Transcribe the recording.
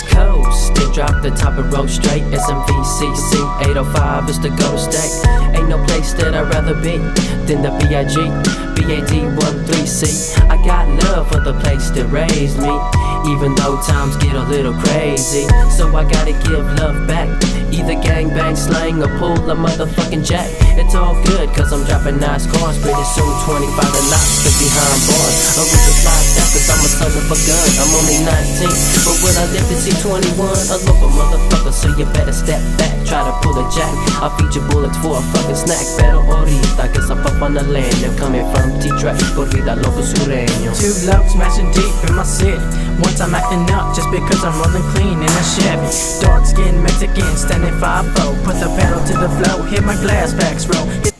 West Coast, then drop the top and roll straight. SMVCC 805 is the go to state. Ain't no place that I'd rather be than the BIG, BAD13C. I got love for the place that raised me, even though times get a little crazy. So I gotta give love back, either gangbang, slang, or pull a motherfucking jack. It's all good, cause I'm dropping nice cars. Pretty soon 25 and not stick behind bars. I'm with the slide down cause I'm a son of a gun. I'm only 19, but when I live to see 21, I love a motherfucker, so you better step back. Try to pull a jack, I'll feed you bullets for a fucking snack. Pero ahorita que se up on the land, they're coming from T-Track, corrida loco sureño. Too low, smashing deep in my city. Once I'm acting up just because I'm rolling clean in a Chevy. Dark skin Mexican, standing 5'0". Put the pedal to the floor, hit my glass backs roll.